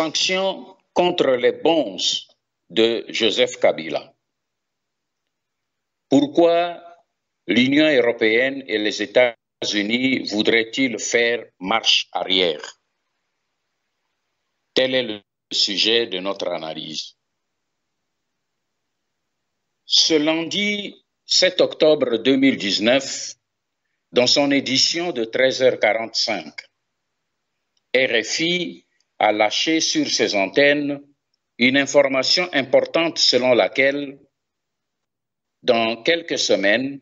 sanctions contre les bonzes de Joseph Kabila. Pourquoi l'Union européenne et les États-Unis voudraient-ils faire marche arrière? Tel est le sujet de notre analyse. Ce lundi 7 octobre 2019, dans son édition de 13h45, RFI a lâché sur ses antennes une information importante selon laquelle, dans quelques semaines,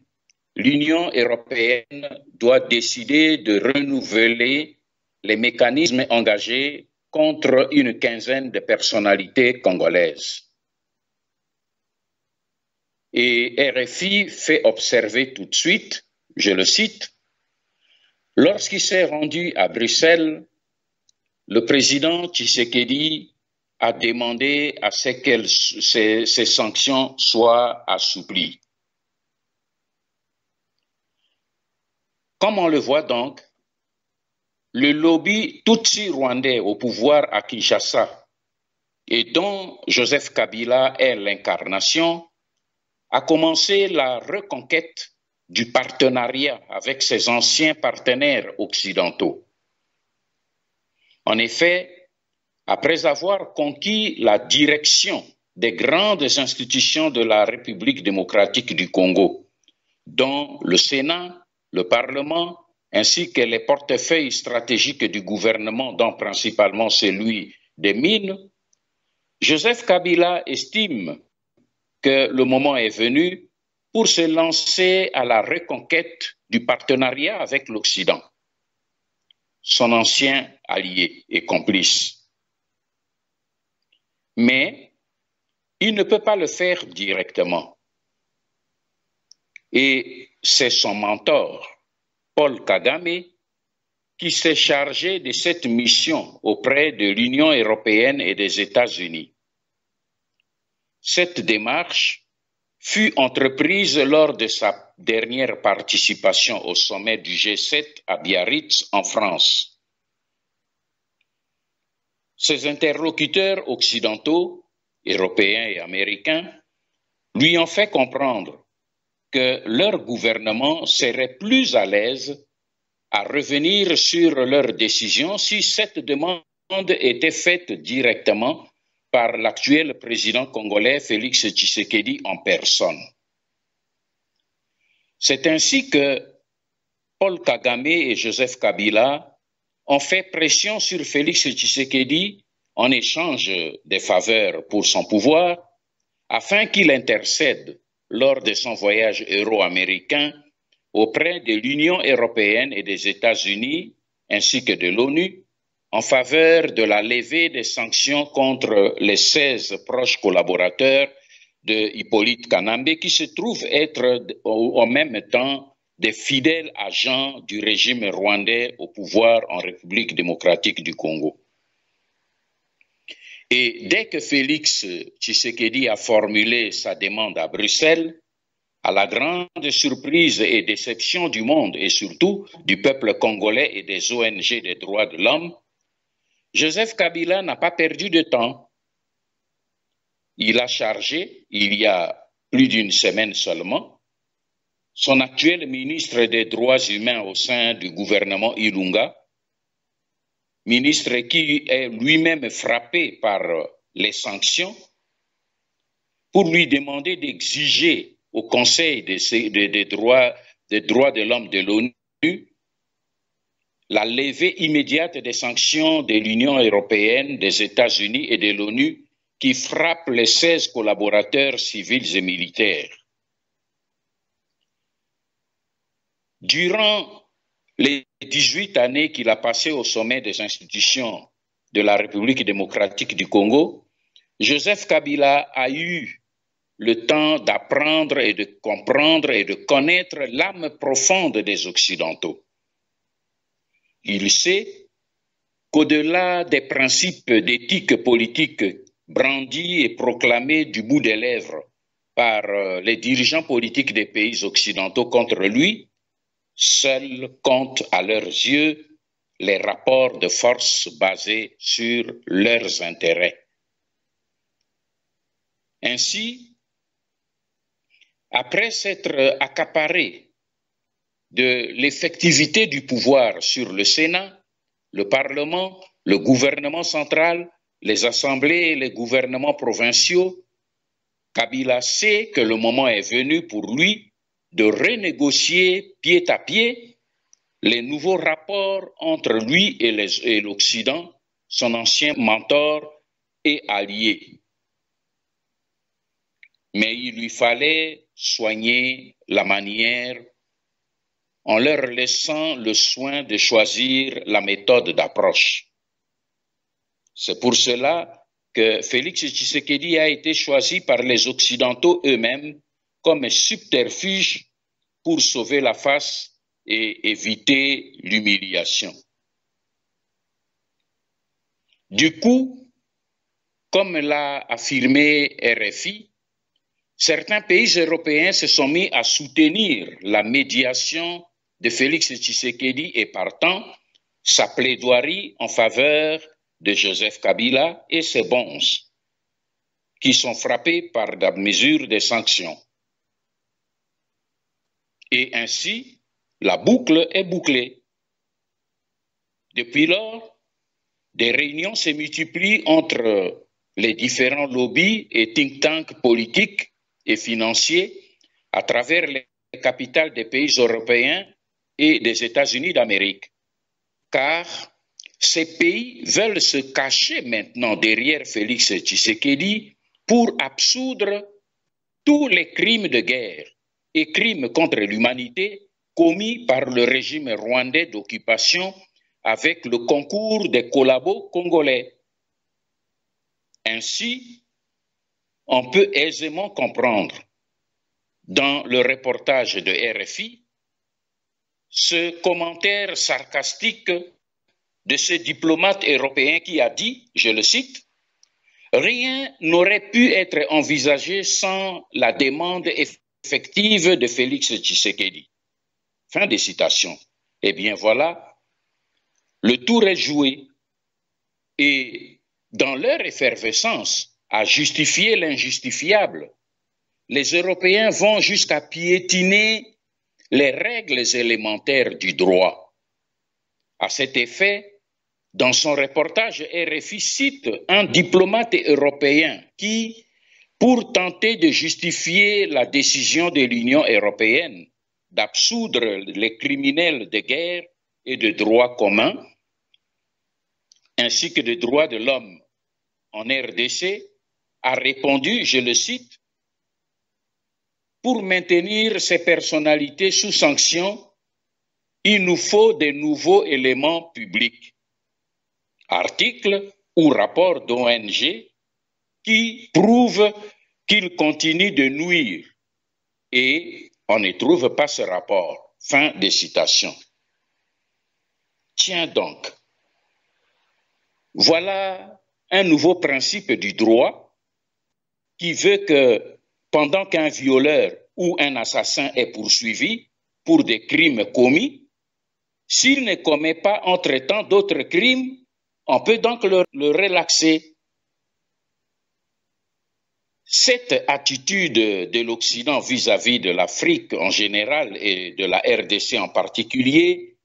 l'Union européenne doit décider de renouveler les mécanismes engagés contre une quinzaine de personnalités congolaises. Et RFI fait observer tout de suite, je le cite, « Lorsqu'il s'est rendu à Bruxelles, le président Tshisekedi a demandé à ce que ces sanctions soient assouplies. » Comme on le voit donc, le lobby Tutsi rwandais au pouvoir à Kinshasa et dont Joseph Kabila est l'incarnation, a commencé la reconquête du partenariat avec ses anciens partenaires occidentaux. En effet, après avoir conquis la direction des grandes institutions de la République démocratique du Congo, dont le Sénat, le Parlement, ainsi que les portefeuilles stratégiques du gouvernement, dont principalement celui des mines, Joseph Kabila estime que le moment est venu pour se lancer à la reconquête du partenariat avec l'Occident, son ancien allié et complice. Mais il ne peut pas le faire directement. Et c'est son mentor, Paul Kagame, qui s'est chargé de cette mission auprès de l'Union européenne et des États-Unis. Cette démarche fut entreprise lors de sa dernière participation au sommet du G7 à Biarritz, en France. Ses interlocuteurs occidentaux, européens et américains, lui ont fait comprendre que leur gouvernement serait plus à l'aise à revenir sur leurs décisions si cette demande était faite directement par l'actuel président congolais Félix Tshisekedi en personne. C'est ainsi que Paul Kagame et Joseph Kabila ont fait pression sur Félix Tshisekedi en échange des faveurs pour son pouvoir, afin qu'il intercède lors de son voyage euro-américain auprès de l'Union européenne et des États-Unis, ainsi que de l'ONU, en faveur de la levée des sanctions contre les 16 proches collaborateurs de Hippolyte Kanambe, qui se trouvent être en même temps des fidèles agents du régime rwandais au pouvoir en République démocratique du Congo. Et dès que Félix Tshisekedi a formulé sa demande à Bruxelles, à la grande surprise et déception du monde et surtout du peuple congolais et des ONG des droits de l'homme, Joseph Kabila n'a pas perdu de temps. Il a chargé, il y a plus d'une semaine seulement, son actuel ministre des Droits humains au sein du gouvernement Ilunga, ministre qui est lui-même frappé par les sanctions, pour lui demander d'exiger au Conseil des droits de l'homme de l'ONU la levée immédiate des sanctions de l'Union européenne, des États-Unis et de l'ONU qui frappent les 16 collaborateurs civils et militaires. Durant les 18 années qu'il a passées au sommet des institutions de la République démocratique du Congo, Joseph Kabila a eu le temps d'apprendre et de comprendre et de connaître l'âme profonde des Occidentaux. Il sait qu'au-delà des principes d'éthique politique brandis et proclamés du bout des lèvres par les dirigeants politiques des pays occidentaux contre lui, seul compte à leurs yeux les rapports de force basés sur leurs intérêts. Ainsi, après s'être accaparé de l'effectivité du pouvoir sur le Sénat, le Parlement, le gouvernement central, les assemblées et les gouvernements provinciaux, Kabila sait que le moment est venu pour lui de renégocier pied à pied les nouveaux rapports entre lui et l'Occident, son ancien mentor et allié. Mais il lui fallait soigner la manière en leur laissant le soin de choisir la méthode d'approche. C'est pour cela que Félix Tshisekedi a été choisi par les Occidentaux eux-mêmes comme un subterfuge pour sauver la face et éviter l'humiliation. Du coup, comme l'a affirmé RFI, certains pays européens se sont mis à soutenir la médiation de Félix Tshisekedi et partant sa plaidoirie en faveur de Joseph Kabila et ses bonzes, qui sont frappés par la mesure des sanctions. Et ainsi, la boucle est bouclée. Depuis lors, des réunions se multiplient entre les différents lobbies et think tanks politiques et financiers à travers les capitales des pays européens et des États-Unis d'Amérique. Car ces pays veulent se cacher maintenant derrière Félix Tshisekedi pour absoudre tous les crimes de guerre et crimes contre l'humanité commis par le régime rwandais d'occupation avec le concours des collabos congolais. Ainsi, on peut aisément comprendre dans le reportage de RFI ce commentaire sarcastique de ce diplomate européen qui a dit, je le cite, « Rien n'aurait pu être envisagé sans la demande effective de Félix Tshisekedi. » Fin de citation. Eh bien voilà, le tour est joué et dans leur effervescence à justifier l'injustifiable, les Européens vont jusqu'à piétiner les règles élémentaires du droit. À cet effet, dans son reportage, RFI cite un diplomate européen qui, pour tenter de justifier la décision de l'Union européenne d'absoudre les criminels de guerre et de droit commun, ainsi que des droits de l'homme en RDC, a répondu, je le cite, « Pour maintenir ces personnalités sous sanction, il nous faut de nouveaux éléments publics. Articles ou rapports d'ONG qui prouvent qu'ils continuent de nuire et on ne trouve pas ce rapport. » Fin de citation. Tiens donc, voilà un nouveau principe du droit qui veut que pendant qu'un violeur ou un assassin est poursuivi pour des crimes commis, s'il ne commet pas entre-temps d'autres crimes, on peut donc le relaxer. Cette attitude de l'Occident vis-à-vis de l'Afrique en général et de la RDC en particulier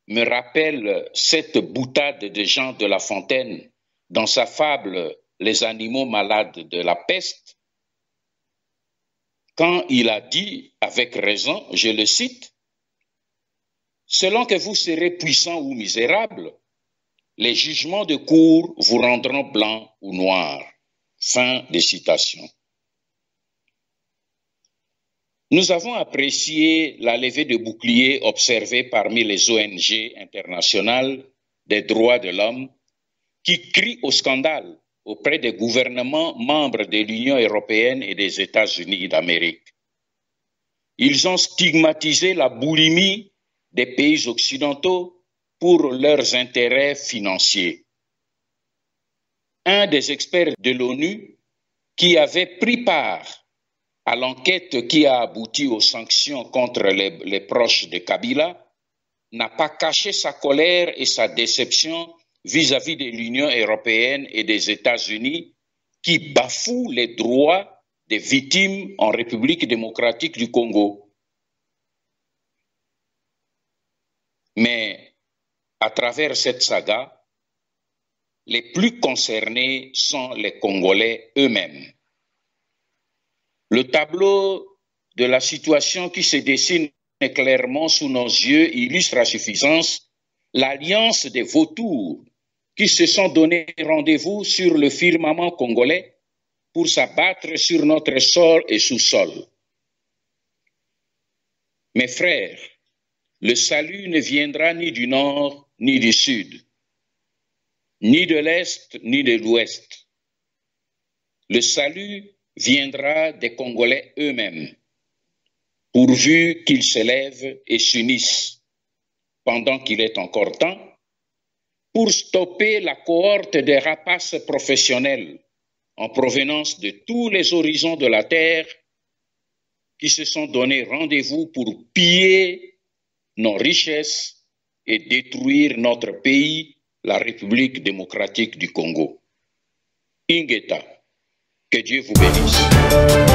me rappelle cette boutade de Jean de La Fontaine dans sa fable « Les animaux malades de la peste », quand il a dit, avec raison, je le cite, « Selon que vous serez puissant ou misérable, les jugements de cour vous rendront blanc ou noir. » Fin de citation. Nous avons apprécié la levée de boucliers observée parmi les ONG internationales des droits de l'homme qui crient au scandale auprès des gouvernements membres de l'Union européenne et des États-Unis d'Amérique. Ils ont stigmatisé la boulimie des pays occidentaux pour leurs intérêts financiers. Un des experts de l'ONU qui avait pris part à l'enquête qui a abouti aux sanctions contre les proches de Kabila n'a pas caché sa colère et sa déception vis-à-vis de l'Union européenne et des États-Unis qui bafouent les droits des victimes en République démocratique du Congo. Mais à travers cette saga, les plus concernés sont les Congolais eux-mêmes. Le tableau de la situation qui se dessine clairement sous nos yeux illustre à suffisance l'alliance des vautours qui se sont donné rendez-vous sur le firmament congolais pour s'abattre sur notre sol et sous-sol. Mes frères, le salut ne viendra ni du nord ni du sud, ni de l'est ni de l'ouest. Le salut viendra des Congolais eux-mêmes, pourvu qu'ils se lèvent et s'unissent, pendant qu'il est encore temps, pour stopper la cohorte des rapaces professionnels en provenance de tous les horizons de la terre qui se sont donné rendez-vous pour piller nos richesses et détruire notre pays, la République démocratique du Congo. Ingeta, que Dieu vous bénisse.